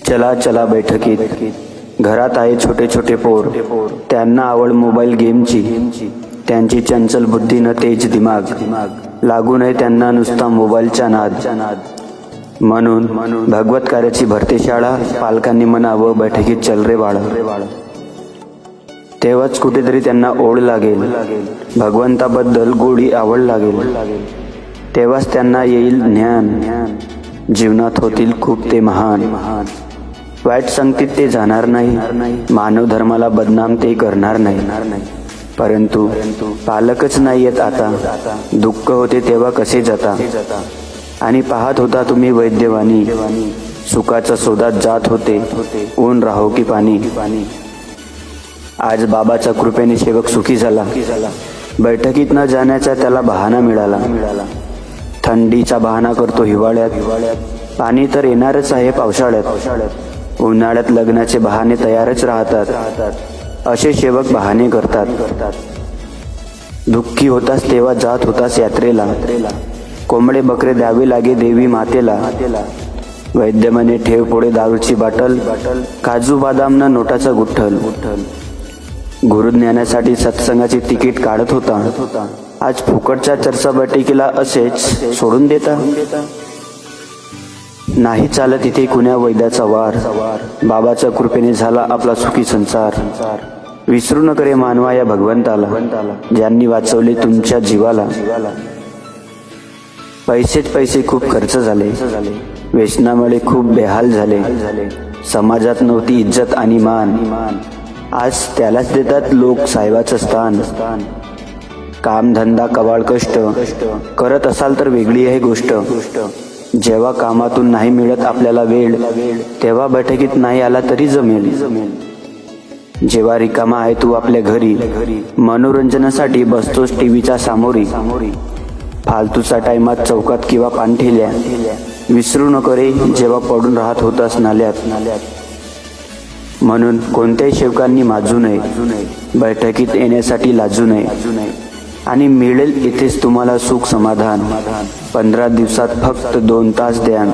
चला चला बैठकीत घरात आहे छोटे छोटे पोर, त्यांना आवड मोबाईल गेमची, त्यांची चंचल बुद्धी न तेज दिमाग, लागू नये त्यांना नुसता मोबाईलचा नाद. म्हणून भगवत कार्याची भरते शाळा, पालकांनी म्हणावं बैठकीत चल रे बाळ. तेव्हाच कुठेतरी त्यांना ओढ लागेल, भगवंताबद्दल गोडी आवड लागेल. तेव्हाच त्यांना येईल ज्ञान, जीवनात होतील खूप ते महान. वाईट संगतीत ते जाणार नाही, मानव धर्माला बदनाम ते करणार नाही. परंतु पालकच नाही येत आता, दुःख होते तेव्हा कसे जाता. आणि पाहत होता तुम्ही वैद्यवाणी, सुखाचा शोधात जात होते, ऊन राहो की पाणी. आज बाबाच्या कृपेने सेवक सुखी झाला, बैठकीत न जाण्याचा त्याला बहाणा मिळाला. थंडीचा बहाणा करतो हिवाळ्यात, पाणी तर येणारच आहे पावसाळ्यात. उन्हाळ्यात लग्नाचे बहाणे तयारच राहतात, असे सेवक बहाणे करतात. दुःखी होतास तेव्हा जात होतास यात्रेला, कोंबडे बकरे द्यावे लागे देवी मातेला. वैद्य म्हणे ठेव पुढे दारूची बाटल, काजू बदाम न नोटाचा गुठ्ठल. गुरुज्ञानासाठी सत्संगाची तिकीट काढत होता, आज फुकटच्या चर्चा बैठकीला असेच सोडून देता. नाही चालत इथे कुण्या वैद्याचा वार, बाबाच्या कृपेने झाला आपला सुखी संसार. विसरू न करे मानवा या भगवंताला, ज्यांनी वाचवले तुमच्या जीवाला. पैसेच पैसे खूप खर्च झाले, व्यसनामुळे खूप बेहाल झाले. समाजात नव्हती इज्जत आणि मान, आज त्यालाच देतात लोक साहेबाचं स्थान. काम धंदा कवाळ कष्ट करत असाल तर वेगळी आहे गोष्ट. जेव्हा कामातून नाही मिळत आपल्याला वेळ, तेव्हा बैठकीत नाही आला तरी जमेल. जेव्हा रिकामा आहे तू आपल्या घरी, मनोरंजनासाठी बसतोस टीव्हीच्या सामोरी. फालतूचा टाइमात चौकात किंवा पानठेल्या, विसरू नको रे जेव्हा पडून राहत होतास नाल्यात. म्हणून कोणत्याही सेवकांनी माजू नये, बैठकीत येण्यासाठी लाजू नये. आणि मिळेल इथेच तुम्हाला सुख समाधान. 15 दिवसात फक्त 2 तास ध्यान,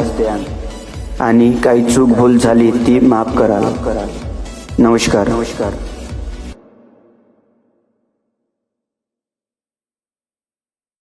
आणि काही चूक भूल झाली ती माफ करा. नमस्कार.